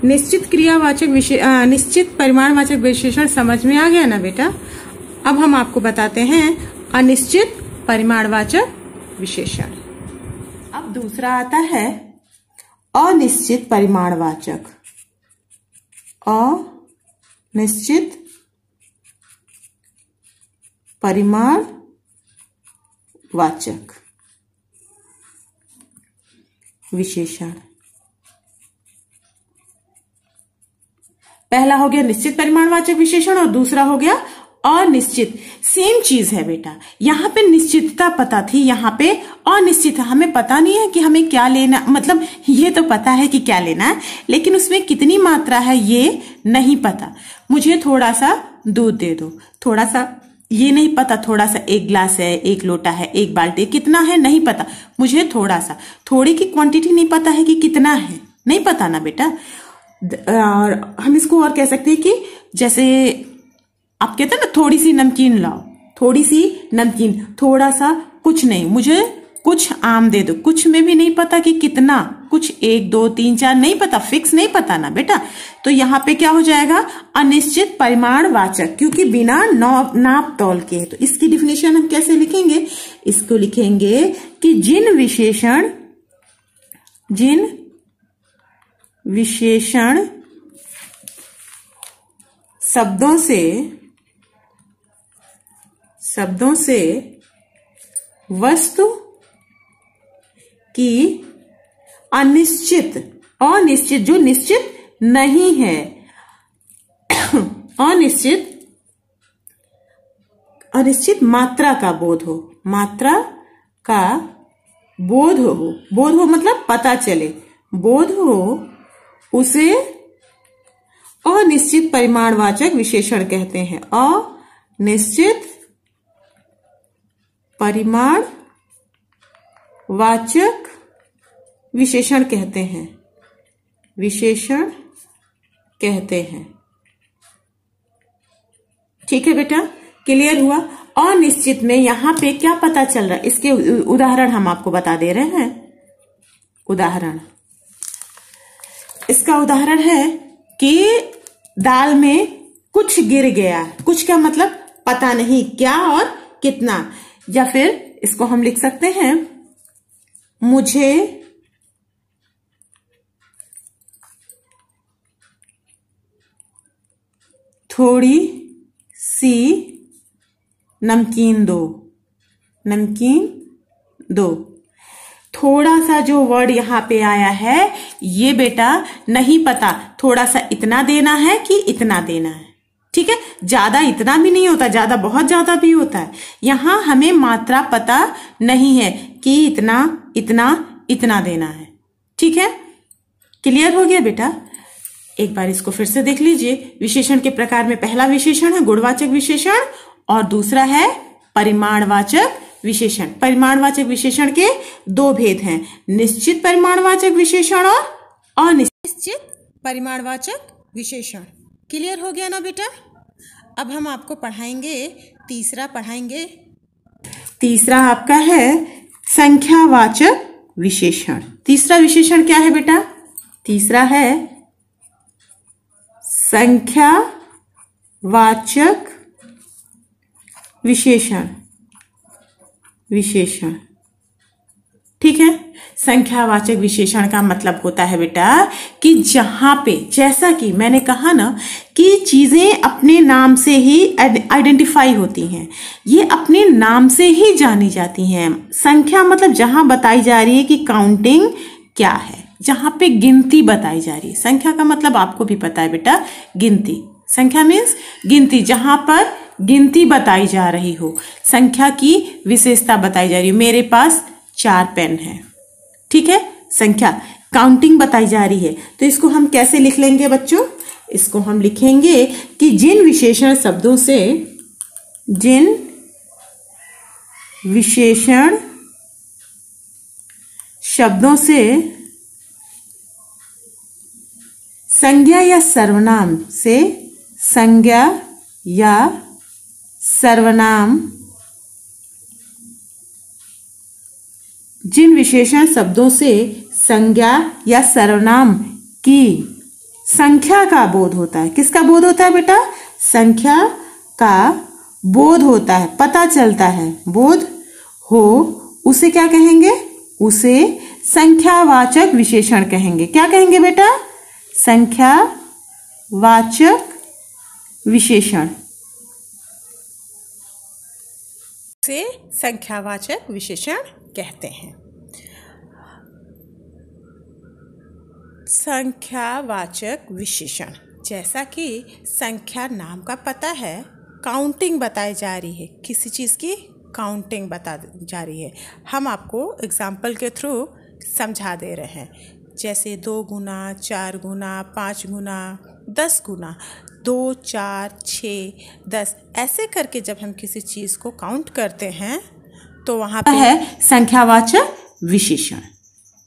निश्चित परिमाणवाचक विशेषण समझ में आ गया ना बेटा। अब हम आपको बताते हैं अनिश्चित परिमाणवाचक विशेषण। अब दूसरा आता है अनिश्चित परिमाणवाचक। अनिश्चित परिमाणवाचक विशेषण। पहला हो गया निश्चित परिमाणवाचक विशेषण और दूसरा हो गया अनिश्चित। सेम चीज है बेटा, यहाँ पे निश्चितता पता थी, यहाँ पे अनिश्चित है। हमें पता नहीं है कि हमें क्या लेना, मतलब ये तो पता है कि क्या लेना है, लेकिन उसमें कितनी मात्रा है ये नहीं पता। मुझे थोड़ा सा दूध दे दो, थोड़ा सा, ये नहीं पता, थोड़ा सा 1 गिलास है, 1 लोटा है, 1 बाल्टी, कितना है नहीं पता। मुझे थोड़ा सा, थोड़ी की क्वांटिटी नहीं पता है कि कितना है, नहीं पता ना बेटा। और हम इसको और कह सकते हैं कि जैसे आप कहते हैं ना थोड़ी सी नमकीन लाओ, थोड़ी सी नमकीन, थोड़ा सा कुछ नहीं, मुझे कुछ आम दे दो। कुछ में भी नहीं पता कि कितना, कुछ 1 2 3 4 नहीं पता, फिक्स नहीं पता ना बेटा। तो यहाँ पे क्या हो जाएगा अनिश्चित परिमाणवाचक, क्योंकि बिना नाप तौल के है। तो इसकी डिफिनेशन हम कैसे लिखेंगे? इसको लिखेंगे कि जिन विशेषण शब्दों से वस्तु की अनिश्चित जो निश्चित नहीं है, अनिश्चित मात्रा का बोध हो, बोध हो मतलब पता चले, बोध हो, उसे अनिश्चित परिमाणवाचक विशेषण कहते हैं। अनिश्चित परिमाणवाचक विशेषण कहते हैं। ठीक है बेटा, क्लियर हुआ? अनिश्चित में यहां पे क्या पता चल रहा है, इसके उदाहरण हम आपको बता दे रहे हैं। उदाहरण, इसका उदाहरण है कि दाल में कुछ गिर गया। कुछ का मतलब पता नहीं क्या और कितना। या फिर इसको हम लिख सकते हैं मुझे थोड़ी सी नमकीन दो। थोड़ा सा जो वर्ड यहाँ पे आया है ये बेटा नहीं पता, थोड़ा सा इतना देना है कि इतना देना है। ठीक है, ज्यादा इतना भी नहीं होता, ज्यादा बहुत ज्यादा भी होता है। यहां हमें मात्रा पता नहीं है कि इतना देना है। ठीक है, क्लियर हो गया बेटा? एक बार इसको फिर से देख लीजिए। विशेषण के प्रकार में पहला विशेषण है गुणवाचक विशेषण और दूसरा है परिमाणवाचक विशेषण। परिमाणवाचक विशेषण के 2 भेद हैं, निश्चित परिमाणवाचक विशेषण और अनिश्चित परिमाणवाचक विशेषण। क्लियर हो गया ना बेटा? अब हम आपको पढ़ाएंगे तीसरा आपका है संख्यावाचक विशेषण। तीसरा विशेषण क्या है बेटा? तीसरा है संख्यावाचक विशेषण। ठीक है, संख्यावाचक विशेषण का मतलब होता है बेटा कि जहां पे, जैसा कि मैंने कहा ना कि चीजें अपने नाम से ही आइडेंटिफाई होती हैं, ये अपने नाम से ही जानी जाती हैं। संख्या मतलब जहां बताई जा रही है कि काउंटिंग क्या है, जहां पे गिनती बताई जा रही है। संख्या का मतलब आपको भी पता है बेटा, गिनती। संख्या मीन्स गिनती, जहां पर गिनती बताई जा रही हो, संख्या की विशेषता बताई जा रही है। मेरे पास 4 पेन है, ठीक है, संख्या काउंटिंग बताई जा रही है। तो इसको हम कैसे लिख लेंगे बच्चों? इसको हम लिखेंगे कि जिन विशेषण शब्दों से संज्ञा या सर्वनाम जिन विशेषण शब्दों से संज्ञा या सर्वनाम की संख्या का बोध होता है। किसका बोध होता है बेटा? संख्या का बोध होता है, पता चलता है, बोध हो, उसे क्या कहेंगे? उसे संख्यावाचक विशेषण कहेंगे। क्या कहेंगे बेटा? संख्यावाचक विशेषण से संख्यावाचक विशेषण कहते हैं। संख्यावाचक विशेषण, जैसा कि संख्या नाम का पता है, काउंटिंग बताई जा रही है, किसी चीज़ की काउंटिंग बता जा रही है। हम आपको एग्जाम्पल के थ्रू समझा दे रहे हैं, जैसे 2 गुना, 4 गुना, 5 गुना, 10 गुना, 2, 4, 6, 10, ऐसे करके जब हम किसी चीज़ को काउंट करते हैं तो वहाँ पे है संख्यावाचक विशेषण।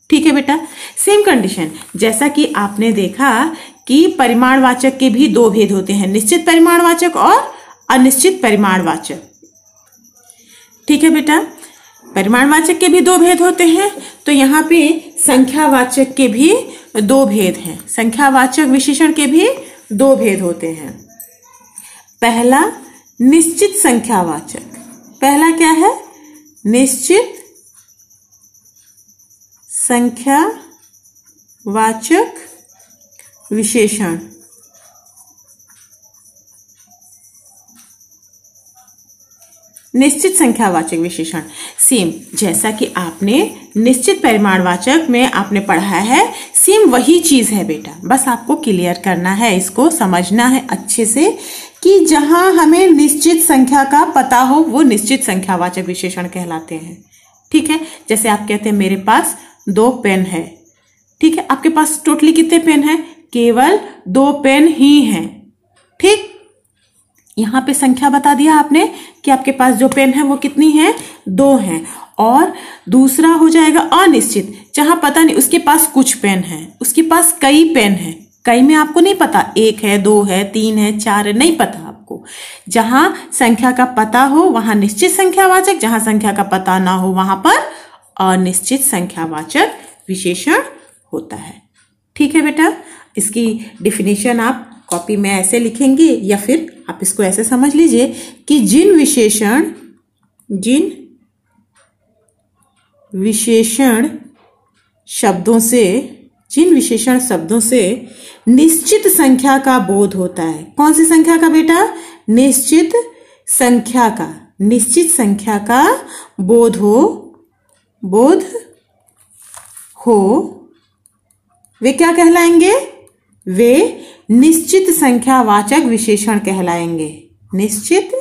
ठीक है बेटा। सेम कंडीशन, जैसा कि आपने देखा कि परिमाणवाचक के भी 2 भेद होते हैं, निश्चित परिमाणवाचक और अनिश्चित परिमाणवाचक। ठीक है बेटा, परिमाणवाचक के भी 2 भेद होते हैं, तो यहाँ पे संख्यावाचक के भी 2 भेद हैं। संख्यावाचक विशेषण के भी 2 भेद होते हैं। पहला निश्चित संख्यावाचक। पहला क्या है? निश्चित संख्यावाचक विशेषण। निश्चित संख्यावाचक विशेषण सेम जैसा कि आपने निश्चित परिमाणवाचक में आपने पढ़ा है, सेम वही चीज है बेटा, बस आपको क्लियर करना है, इसको समझना है अच्छे से कि जहां हमें निश्चित संख्या का पता हो वो निश्चित संख्यावाचक विशेषण कहलाते हैं। ठीक है, जैसे आप कहते हैं मेरे पास 2 पेन है। ठीक है, आपके पास टोटली कितने पेन हैं? केवल 2 पेन ही हैं। ठीक, यहाँ पे संख्या बता दिया आपने कि आपके पास जो पेन है वो कितनी है? 2 हैं। और दूसरा हो जाएगा अनिश्चित, जहां पता नहीं उसके पास कुछ पेन है, उसके पास कई पेन है, कई में आपको नहीं पता 1 है, 2 है, 3 है, 4 है, नहीं पता आपको। जहां संख्या का पता हो वहां निश्चित संख्यावाचक, जहां संख्या का पता ना हो वहां पर अनिश्चित संख्यावाचक विशेषण होता है। ठीक है बेटा, इसकी डिफिनेशन आप कॉपी में ऐसे लिखेंगे या फिर आप इसको ऐसे समझ लीजिए कि जिन विशेषण शब्दों से निश्चित संख्या का बोध होता है। कौन सी संख्या का बेटा? निश्चित संख्या का बोध हो वे क्या कहलाएंगे? वे निश्चित संख्यावाचक विशेषण कहलाएंगे। निश्चित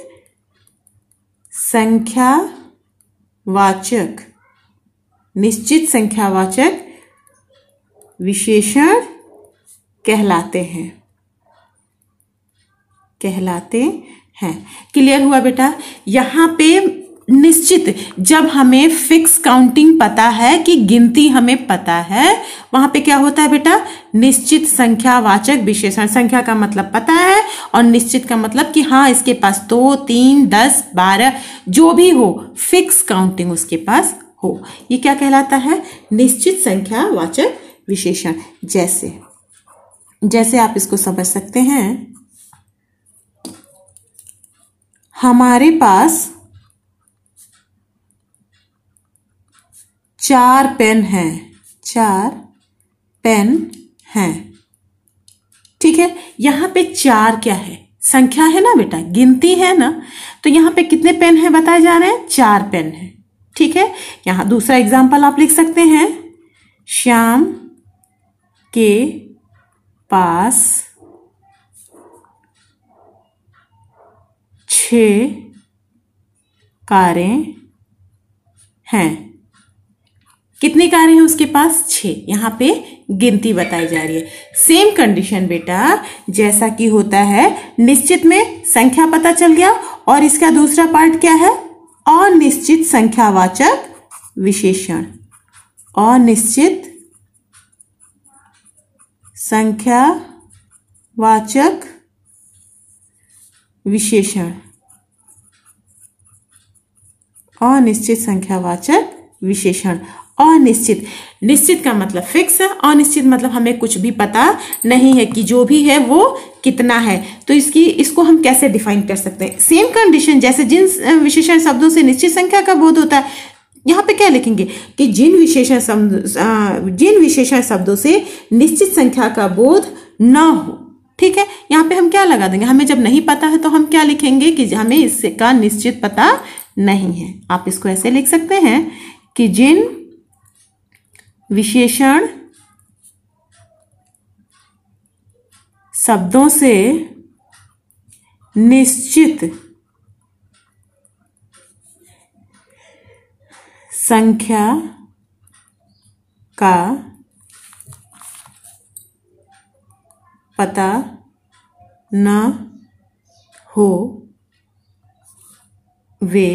संख्यावाचक विशेषण कहलाते हैं। क्लियर हुआ बेटा? यहाँ पे निश्चित, जब हमें फिक्स काउंटिंग पता है कि गिनती हमें पता है, वहां पे क्या होता है बेटा? निश्चित संख्यावाचक विशेषण। संख्या का मतलब पता है और निश्चित का मतलब कि हाँ इसके पास 2, 3, 10, 12 जो भी हो, फिक्स काउंटिंग उसके पास हो, ये क्या कहलाता है? निश्चित संख्यावाचक विशेषण। जैसे आप इसको समझ सकते हैं, हमारे पास 4 पेन हैं। ठीक है, यहां पे 4 क्या है? संख्या है ना बेटा, गिनती है ना, तो यहां पे कितने पेन हैं बताए जा रहे हैं? 4 पेन हैं। ठीक है, यहां दूसरा एग्जाम्पल आप लिख सकते हैं, श्याम के पास 6 कारें हैं। कितनी कारें हैं उसके पास? 6। यहाँ पे गिनती बताई जा रही है। सेम कंडीशन बेटा, जैसा कि होता है निश्चित में संख्या पता चल गया, और इसका दूसरा पार्ट क्या है? अनिश्चित संख्यावाचक विशेषण। अनिश्चित संख्यावाचक विशेषण। अनिश्चित संख्यावाचक विशेषण। अनिश्चित। निश्चित का मतलब फिक्स है, अनिश्चित मतलब हमें कुछ भी पता नहीं है कि जो भी है वो कितना है। तो इसको हम कैसे डिफाइन कर सकते हैं? सेम कंडीशन जैसे जिन विशेषण शब्दों से निश्चित संख्या का बोध होता है, यहाँ पे क्या लिखेंगे कि जिन विशेषण शब्दों से निश्चित संख्या का बोध न हो। ठीक है, यहाँ पे हम क्या लगा देंगे? हमें जब नहीं पता है तो हम क्या लिखेंगे कि हमें इसका निश्चित पता नहीं है। आप इसको ऐसे लिख सकते हैं कि जिन विशेषण शब्दों से निश्चित संख्या का पता न हो वे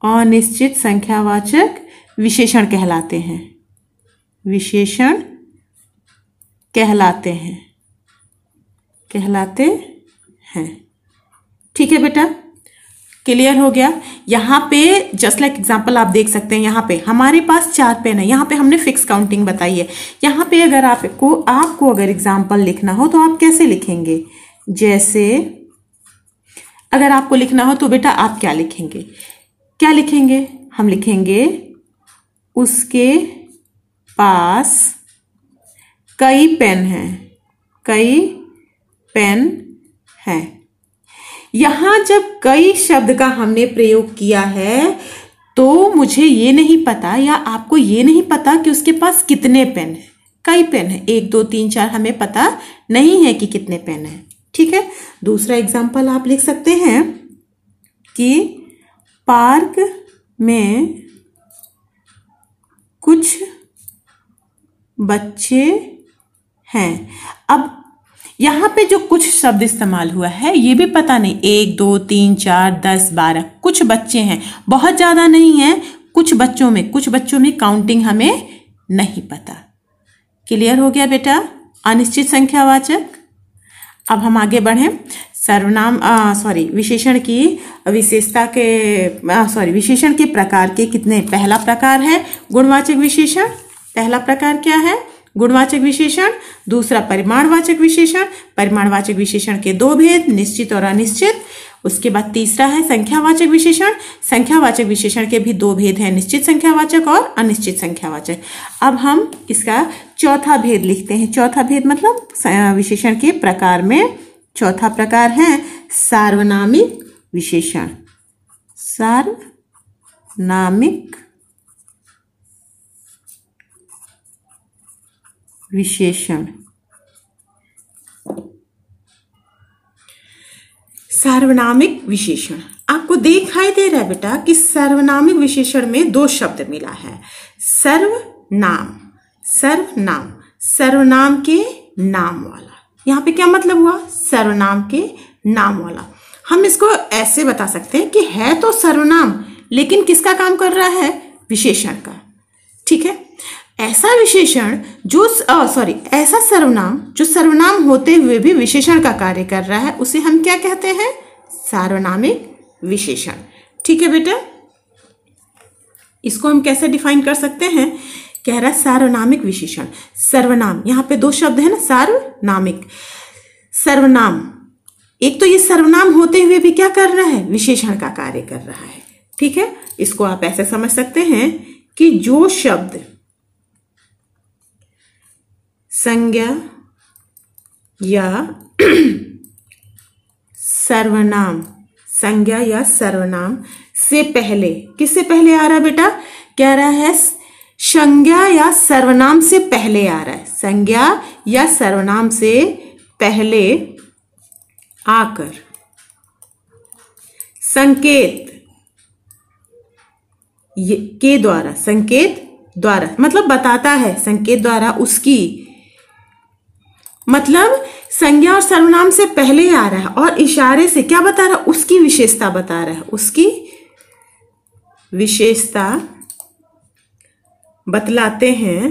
अनिश्चित संख्यावाचक विशेषण कहलाते हैं। ठीक है बेटा, क्लियर हो गया? यहाँ पे जस्ट लाइक एग्जाम्पल आप देख सकते हैं। यहाँ पे हमारे पास 4 पेन है, यहाँ पे हमने फिक्स काउंटिंग बताई है। यहाँ पे अगर आपको अगर एग्जाम्पल लिखना हो तो आप कैसे लिखेंगे? जैसे अगर आपको लिखना हो तो बेटा आप क्या लिखेंगे? हम लिखेंगे उसके पास कई पेन हैं। यहां जब कई शब्द का हमने प्रयोग किया है तो मुझे ये नहीं पता या आपको ये नहीं पता कि उसके पास कितने पेन हैं। कई पेन है, 1 2 3 4, हमें पता नहीं है कि कितने पेन है। ठीक है, दूसरा एग्जाम्पल आप लिख सकते हैं कि पार्क में कुछ बच्चे हैं। अब यहां पे जो कुछ शब्द इस्तेमाल हुआ है ये भी पता नहीं, 1 2 3 4 10 12, कुछ बच्चे हैं, बहुत ज्यादा नहीं है। कुछ बच्चों में काउंटिंग हमें नहीं पता। क्लियर हो गया बेटा? अनिश्चित संख्यावाचक। अब हम आगे बढ़े। विशेषण की विशेषता के विशेषण के प्रकार के कितने? पहला प्रकार है गुणवाचक विशेषण। पहला प्रकार क्या है? गुणवाचक विशेषण। दूसरा परिमाणवाचक विशेषण। परिमाणवाचक विशेषण के 2 भेद, निश्चित और अनिश्चित। उसके बाद तीसरा है संख्यावाचक विशेषण। संख्यावाचक विशेषण के भी 2 भेद हैं, निश्चित संख्यावाचक और अनिश्चित संख्यावाचक। अब हम इसका चौथा भेद लिखते हैं। चौथा भेद मतलब विशेषण के प्रकार में चौथा प्रकार है सार्वनामिक विशेषण। सार्वनामिक विशेषण। सार्वनामिक विशेषण आपको दिखाई दे रहा है बेटा कि सार्वनामिक विशेषण में 2 शब्द मिला है। सर्वनाम सर्वनाम के नाम वाला। यहाँ पे क्या मतलब हुआ? सर्वनाम के नाम वाला। हम इसको ऐसे बता सकते हैं कि है तो सर्वनाम लेकिन किसका काम कर रहा है? विशेषण का। ठीक है, ऐसा विशेषण ऐसा सर्वनाम जो सर्वनाम होते हुए भी विशेषण का कार्य कर रहा है उसे हम क्या कहते हैं? सार्वनामिक विशेषण। ठीक है बेटा, इसको हम कैसे डिफाइन कर सकते हैं? कह रहा है सार्वनामिक विशेषण। सर्वनाम, यहाँ पे 2 शब्द है ना, सार्वनामिक सर्वनाम। एक तो ये सर्वनाम होते हुए भी क्या कर रहा है? विशेषण का कार्य कर रहा है। ठीक है, इसको आप ऐसे समझ सकते हैं कि जो शब्द संज्ञा या सर्वनाम से पहले, किससे पहले आ रहा है बेटा? कह रहा है संज्ञा या सर्वनाम से पहले आ रहा है। संज्ञा या सर्वनाम से पहले आकर संकेत के द्वारा, संकेत द्वारा मतलब बताता है, संकेत द्वारा उसकी, मतलब संज्ञा और सर्वनाम से पहले आ रहा है और इशारे से क्या बता रहा है? उसकी विशेषता बता रहा है। उसकी विशेषता बतलाते हैं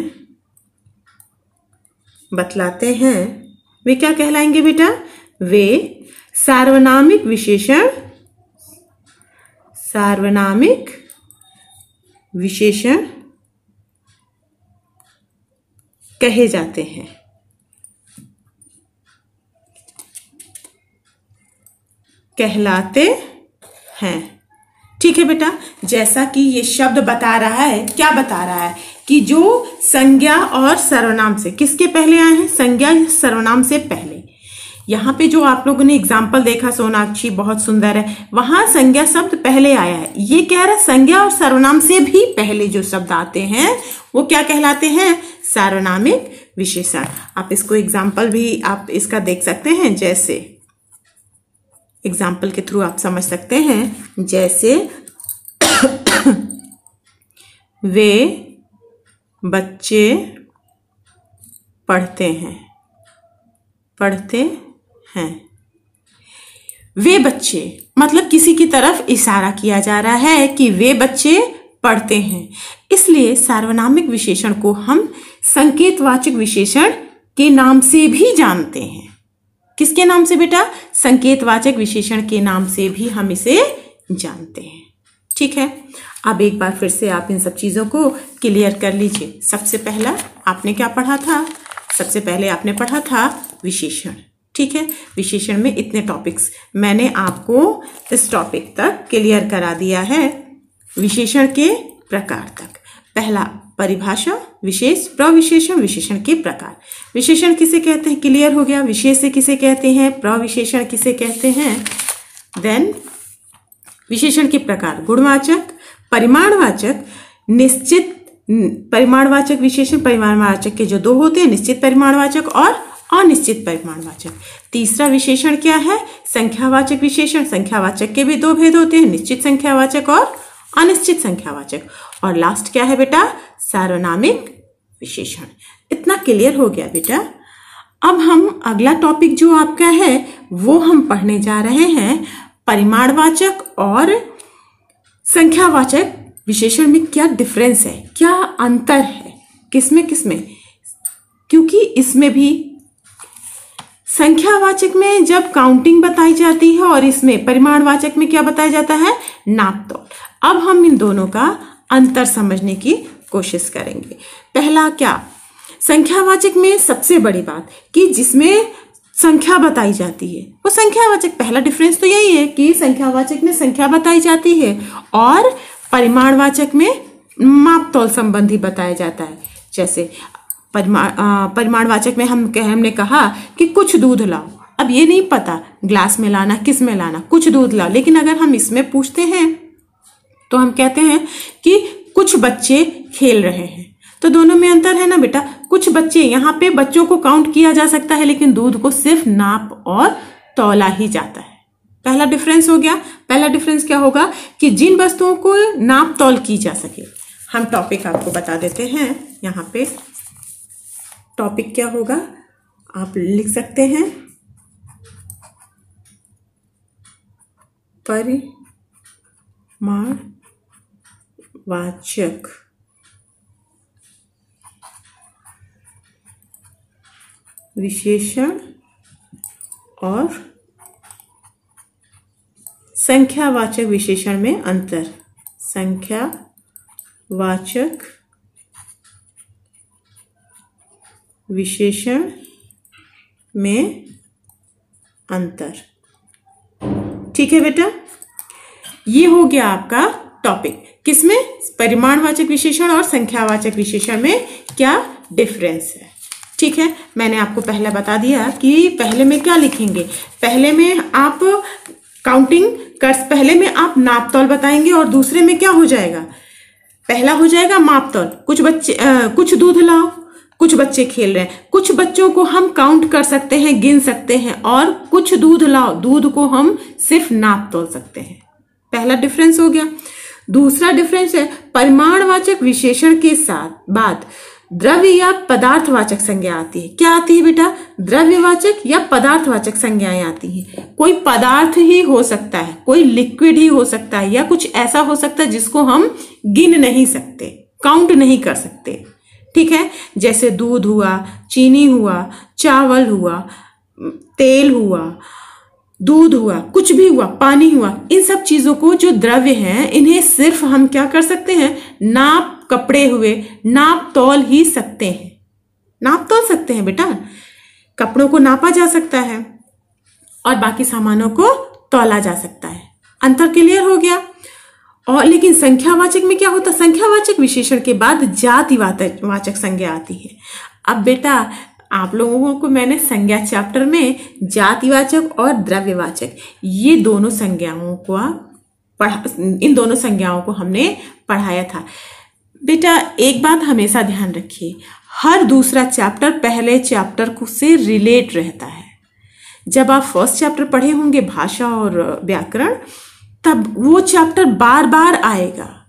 वे क्या कहलाएंगे बेटा? वे सार्वनामिक विशेषण, सार्वनामिक विशेषण कहे जाते हैं। कहलाते हैं। ठीक है बेटा, जैसा कि ये शब्द बता रहा है, क्या बता रहा है कि जो संज्ञा और सर्वनाम से किसके पहले आए हैं? संज्ञा सर्वनाम से पहले। यहाँ पे जो आप लोगों ने एग्जाम्पल देखा सोनाक्षी, बहुत सुंदर है, वहां संज्ञा शब्द पहले आया है। ये कह रहा है संज्ञा और सर्वनाम से भी पहले जो शब्द आते हैं वो क्या कहलाते हैं? सार्वनामिक विशेषण। आप इसको एग्जाम्पल भी आप इसका देख सकते हैं, जैसे एग्जाम्पल के थ्रू आप समझ सकते हैं। जैसे वे बच्चे पढ़ते हैं, पढ़ते हैं। वे बच्चे मतलब किसी की तरफ इशारा किया जा रहा है कि वे बच्चे पढ़ते हैं। इसलिए सार्वनामिक विशेषण को हम संकेतवाचक विशेषण के नाम से भी जानते हैं। किसके नाम से बेटा? संकेतवाचक विशेषण के नाम से भी हम इसे जानते हैं। ठीक है, अब एक बार फिर से आप इन सब चीजों को क्लियर कर लीजिए। सबसे पहला आपने क्या पढ़ा था? सबसे पहले आपने पढ़ा था विशेषण। ठीक है, विशेषण में इतने टॉपिक्स मैंने आपको इस टॉपिक तक क्लियर करा दिया है। विशेषण के प्रकार तक, पहला परिभाषा, विशेष, प्रविशेषण, विशेषण के प्रकार। विशेषण किसे कहते हैं? क्लियर हो गया। विशेष से किसे कहते हैं? प्रविशेषण किसे कहते हैं? देन विशेषण के प्रकार, गुणवाचक, परिमाणवाचक, निश्चित परिमाणवाचक विशेषण। परिमाणवाचक के जो दो होते हैं, निश्चित परिमाणवाचक और अनिश्चित परिमाणवाचक। तीसरा विशेषण क्या है? संख्यावाचक विशेषण। संख्यावाचक के भी दो भेद होते हैं, निश्चित संख्यावाचक और अनिश्चित संख्यावाचक। और लास्ट क्या है बेटा? सार्वनामिक विशेषण। इतना क्लियर हो गया बेटा। अब हम अगला टॉपिक जो आपका है वो हम पढ़ने जा रहे हैं, परिमाणवाचक और संख्यावाचक विशेषण में क्या डिफरेंस है, क्या अंतर है, किसमें किसमें। क्योंकि इसमें भी संख्यावाचक में जब काउंटिंग बताई जाती है और इसमें परिमाणवाचक में क्या बताया जाता है? नापतोल। अब हम इन दोनों का अंतर समझने की कोशिश करेंगे। पहला क्या? संख्यावाचक में सबसे बड़ी बात कि जिसमें संख्या बताई जाती है वो संख्यावाचक। पहला डिफरेंस तो यही है कि संख्यावाचक में संख्या बताई जाती है और परिमाणवाचक में मापतोल संबंधी बताया जाता है। जैसे परिमाणवाचक में हमने कहा कि कुछ दूध लाओ। अब ये नहीं पता ग्लास में लाना, किस में लाना, कुछ दूध लाओ। लेकिन अगर हम इसमें पूछते हैं तो हम कहते हैं कि कुछ बच्चे खेल रहे हैं। तो दोनों में अंतर है ना बेटा। कुछ बच्चे, यहाँ पे बच्चों को काउंट किया जा सकता है लेकिन दूध को सिर्फ नाप और तौला ही जाता है। पहला डिफरेंस हो गया। पहला डिफरेंस क्या होगा कि जिन वस्तुओं को नाप तौल की जा सके। हम टॉपिक आपको बता देते हैं। यहाँ पे टॉपिक क्या होगा आप लिख सकते हैं, परिमाणवाचक विशेषण और संख्यावाचक विशेषण में अंतर। संख्यावाचक विशेषण में अंतर। ठीक है बेटा, ये हो गया आपका टॉपिक। किसमें? परिमाणवाचक विशेषण और संख्यावाचक विशेषण में क्या डिफरेंस है। ठीक है, मैंने आपको पहले बता दिया कि पहले में क्या लिखेंगे। पहले में आप काउंटिंग कर, पहले में आप नापतोल बताएंगे और दूसरे में क्या हो जाएगा? पहला हो जाएगा मापतोल। कुछ बच्चे कुछ दूध लाओ, कुछ बच्चे खेल रहे हैं। कुछ बच्चों को हम काउंट कर सकते हैं, गिन सकते हैं, और कुछ दूध लाओ, दूध को हम सिर्फ नाप तोल सकते हैं। पहला डिफरेंस हो गया। दूसरा डिफरेंस है परिमाणवाचक विशेषण के साथ बाद द्रव्य या पदार्थवाचक संज्ञा आती है। क्या आती है बेटा? द्रव्यवाचक या पदार्थवाचक संज्ञाएं आती हैं। कोई पदार्थ ही हो सकता है, कोई लिक्विड ही हो सकता है, या कुछ ऐसा हो सकता है जिसको हम गिन नहीं सकते, काउंट नहीं कर सकते। ठीक है, जैसे दूध हुआ, चीनी हुआ, चावल हुआ, तेल हुआ, दूध हुआ, कुछ भी हुआ, पानी हुआ, इन सब चीजों को जो द्रव्य हैं इन्हें सिर्फ हम क्या कर सकते हैं, नाप, कपड़े हुए, नाप तौल ही सकते हैं। नाप तौल सकते हैं बेटा, कपड़ों को नापा जा सकता है और बाकी सामानों को तौला जा सकता है। अंतर क्लियर हो गया। और लेकिन संख्यावाचक में क्या होता है, संख्यावाचक विशेषण के बाद जातिवाचक संज्ञा आती है। अब बेटा आप लोगों को मैंने संज्ञा चैप्टर में जातिवाचक और द्रव्यवाचक ये दोनों संज्ञाओं को इन दोनों संज्ञाओं को हमने पढ़ाया था। बेटा एक बात हमेशा ध्यान रखिए, हर दूसरा चैप्टर पहले चैप्टर से रिलेट रहता है। जब आप फर्स्ट चैप्टर पढ़े होंगे भाषा और व्याकरण, तब वो चैप्टर बार बार आएगा।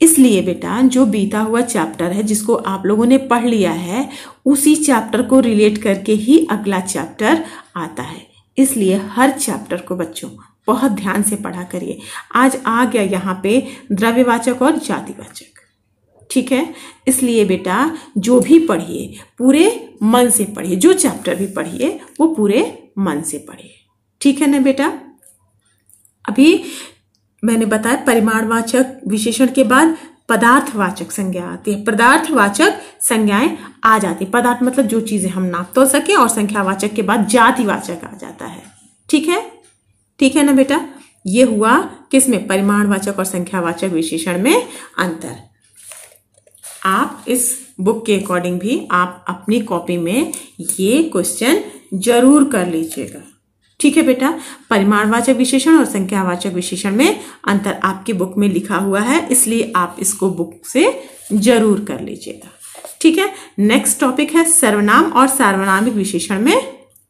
इसलिए बेटा जो बीता हुआ चैप्टर है जिसको आप लोगों ने पढ़ लिया है, उसी चैप्टर को रिलेट करके ही अगला चैप्टर आता है। इसलिए हर चैप्टर को बच्चों बहुत ध्यान से पढ़ा करिए। आज आ गया यहाँ पे द्रव्यवाचक और जातिवाचक, ठीक है। इसलिए बेटा जो भी पढ़िए पूरे मन से पढ़िए, जो चैप्टर भी पढ़िए वो पूरे मन से पढ़िए, ठीक है ना बेटा। अभी मैंने बताया परिमाणवाचक विशेषण के बाद पदार्थवाचक संज्ञा आती है। पदार्थवाचक संज्ञाएं आ जाती, पदार्थ मतलब जो चीजें हम नाप तो सके, और संख्यावाचक के बाद जातिवाचक आ जाता है, ठीक है, ठीक है ना बेटा। ये हुआ किसमें, परिमाणवाचक और संख्यावाचक विशेषण में अंतर। आप इस बुक के अकॉर्डिंग भी आप अपनी कॉपी में ये क्वेश्चन जरूर कर लीजिएगा, ठीक है बेटा। परिमाणवाचक विशेषण और संख्यावाचक विशेषण में अंतर आपकी बुक में लिखा हुआ है, इसलिए आप इसको बुक से जरूर कर लीजिएगा, ठीक है। नेक्स्ट टॉपिक है सर्वनाम और सार्वनामिक विशेषण में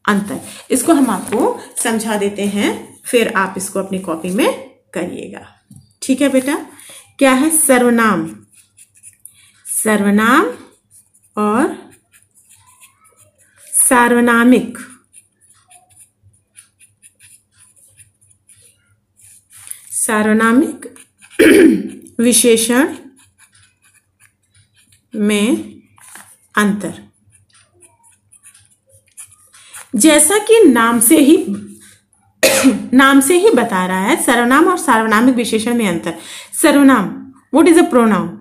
अंतर। इसको हम आपको समझा देते हैं, फिर आप इसको अपनी कॉपी में करिएगा, ठीक है बेटा। क्या है सर्वनाम, सर्वनाम और सार्वनामिक सार्वनामिक विशेषण में अंतर। जैसा कि नाम से ही बता रहा है, सर्वनाम और सार्वनामिक विशेषण में अंतर। सर्वनाम, व्हाट इज अ प्रोनाउन।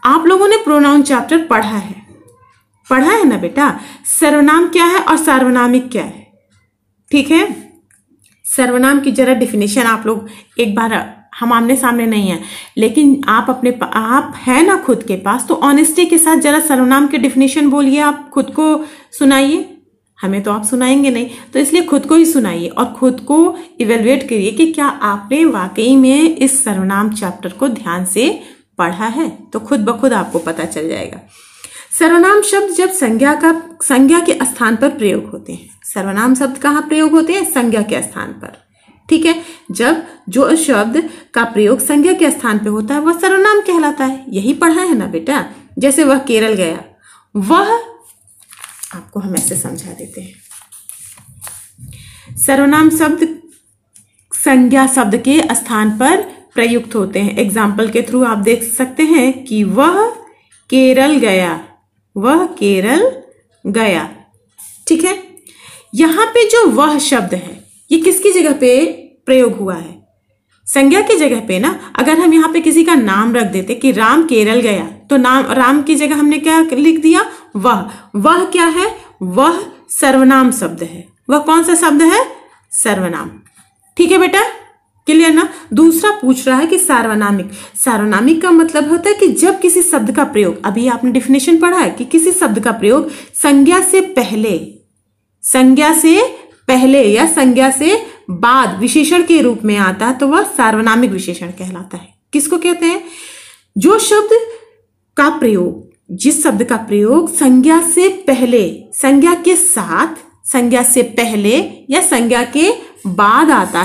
आप लोगों ने प्रोनाउन चैप्टर पढ़ा है ना बेटा। सर्वनाम क्या है और सार्वनामिक क्या है, ठीक है। सर्वनाम की जरा डिफिनेशन आप लोग एक बार, हम आमने सामने नहीं है लेकिन आप है ना खुद के पास, तो ऑनेस्टी के साथ जरा सर्वनाम के डिफिनेशन बोलिए, आप खुद को सुनाइए। हमें तो आप सुनाएंगे नहीं, तो इसलिए खुद को ही सुनाइए और खुद को इवेलुएट करिए कि क्या आपने वाकई में इस सर्वनाम चैप्टर को ध्यान से पढ़ा है। तो खुद ब खुद आपको पता चल जाएगा। सर्वनाम शब्द जब संज्ञा के स्थान पर प्रयोग होते हैं। सर्वनाम शब्द कहाँ प्रयोग होते हैं, संज्ञा के स्थान पर, ठीक है। जब जो शब्द का प्रयोग संज्ञा के स्थान पे होता है वह सर्वनाम कहलाता है। यही पढ़ा है ना बेटा। जैसे वह केरल गया, वह, आपको हम ऐसे समझा देते हैं। सर्वनाम शब्द संज्ञा शब्द के स्थान पर प्रयुक्त होते हैं। एग्जाम्पल के थ्रू आप देख सकते हैं कि वह केरल गया, वह केरल गया, ठीक है। यहां पे जो वह शब्द है ये किसकी जगह पे प्रयोग हुआ है, संज्ञा की जगह पे ना। अगर हम यहाँ पे किसी का नाम रख देते कि राम केरल गया, तो नाम राम की जगह हमने क्या लिख दिया, वह क्या है, वह सर्वनाम शब्द है। वह कौन सा शब्द है, सर्वनाम, ठीक है बेटा, क्लियर ना। दूसरा पूछ रहा है कि सार्वनामिक। सार्वनामिक का मतलब होता है कि जब किसी शब्द का प्रयोग, अभी आपने डेफिनेशन पढ़ा है कि किसी शब्द का प्रयोग संज्ञा से पहले या संज्ञा से बाद विशेषण के रूप में आता है, तो वह सार्वनामिक विशेषण कहलाता है। किसको कहते हैं, जो शब्द का प्रयोग, जिस शब्द का प्रयोग संज्ञा से पहले, संज्ञा के साथ, संज्ञा से पहले या संज्ञा के बाद आता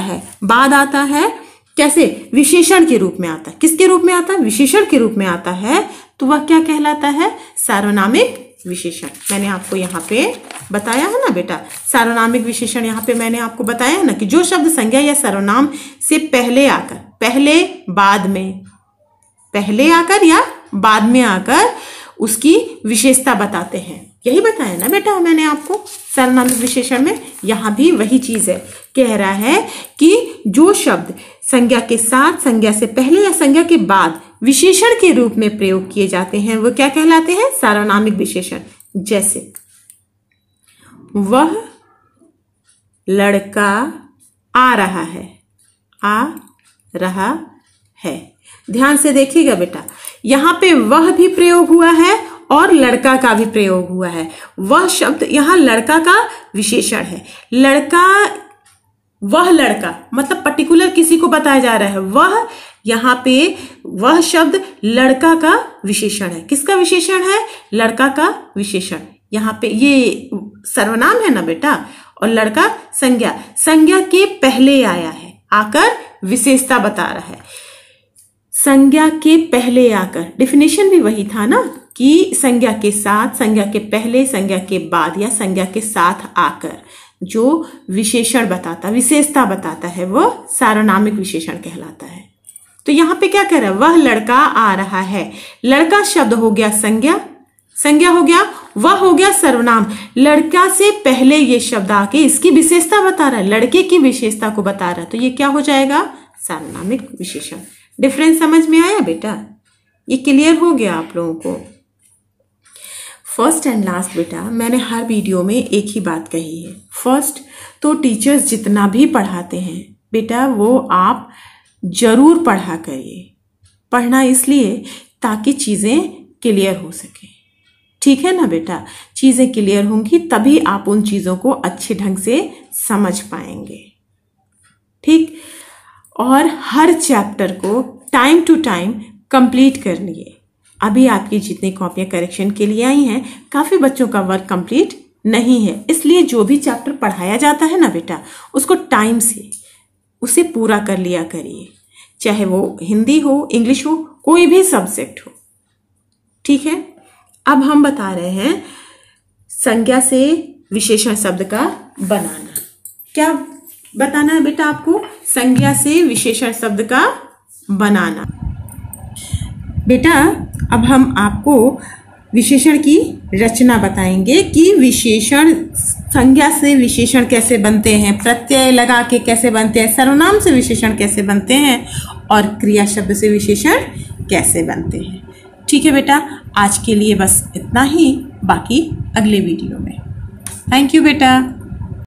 है कैसे, विशेषण के रूप में आता है। किसके रूप में आता है, विशेषण के रूप में आता है, तो वह क्या कहलाता है, सार्वनामिक विशेषण। मैंने आपको यहाँ पे बताया है ना बेटा, सार्वनामिक विशेषण यहाँ पे मैंने आपको बताया है ना कि जो शब्द संज्ञा या सर्वनाम से पहले आकर, पहले आकर या बाद में आकर उसकी विशेषता बताते हैं, यही बताया ना बेटा मैंने आपको सर्वनामिक विशेषण में, यहां भी वही चीज है। कह रहा है कि जो शब्द संज्ञा के साथ, संज्ञा से पहले या संज्ञा के बाद विशेषण के रूप में प्रयोग किए जाते हैं वो क्या कहलाते हैं? सार्वनामिक विशेषण। जैसे वह लड़का आ रहा है, आ रहा है। ध्यान से देखिएगा बेटा, यहां पे वह भी प्रयोग हुआ है और लड़का का भी प्रयोग हुआ है। वह शब्द यहां लड़का का विशेषण है। लड़का, वह लड़का मतलब पर्टिकुलर किसी को बताया जा रहा है। वह, यहां पे वह शब्द लड़का का विशेषण है। किसका विशेषण है? लड़का का विशेषण। यहां पे ये सर्वनाम है ना बेटा, और लड़का संज्ञा, संज्ञा के पहले आया है, आकर विशेषता बता रहा है। संज्ञा के पहले आकर, डेफिनेशन भी वही था ना कि संज्ञा के साथ, संज्ञा के पहले, संज्ञा के बाद या संज्ञा के साथ आकर जो विशेषण बताता, विशेषता बताता है वो सार्वनामिक विशेषण कहलाता है। तो यहां पे क्या कह रहा है? वह लड़का आ रहा है। लड़का शब्द हो गया संज्ञा, संज्ञा हो गया, वह हो गया सर्वनाम। लड़का से पहले ये शब्द आके इसकी विशेषता बता रहा है, लड़के की विशेषता को बता रहा है, तो ये क्या हो जाएगा? सार्वनामिक विशेषण। डिफरेंस समझ में आया बेटा? ये क्लियर हो गया आप लोगों को? फर्स्ट एंड लास्ट बेटा, मैंने हर वीडियो में एक ही बात कही है। फर्स्ट तो टीचर्स जितना भी पढ़ाते हैं बेटा वो आप जरूर पढ़ा करिए। पढ़ना इसलिए ताकि चीजें क्लियर हो सके, ठीक है ना बेटा? चीजें क्लियर होंगी तभी आप उन चीजों को अच्छे ढंग से समझ पाएंगे, ठीक? और हर चैप्टर को टाइम टू टाइम कंप्लीट कर लिए। अभी आपकी जितनी कॉपियां करेक्शन के लिए आई हैं, काफी बच्चों का वर्क कंप्लीट नहीं है, इसलिए जो भी चैप्टर पढ़ाया जाता है ना बेटा उसको टाइम से उसे पूरा कर लिया करिए, चाहे वो हिंदी हो, इंग्लिश हो, कोई भी सब्जेक्ट हो, ठीक है? अब हम बता रहे हैं संज्ञा से विशेषण शब्द का बनाना। क्या बताना है बेटा आपको? संज्ञा से विशेषण शब्द का बनाना। बेटा अब हम आपको विशेषण की रचना बताएंगे कि विशेषण, संज्ञा से विशेषण कैसे बनते हैं, प्रत्यय लगा के कैसे बनते हैं, सर्वनाम से विशेषण कैसे बनते हैं और क्रिया शब्द से विशेषण कैसे बनते हैं। ठीक है बेटा, आज के लिए बस इतना ही, बाकी अगले वीडियो में। थैंक यू बेटा।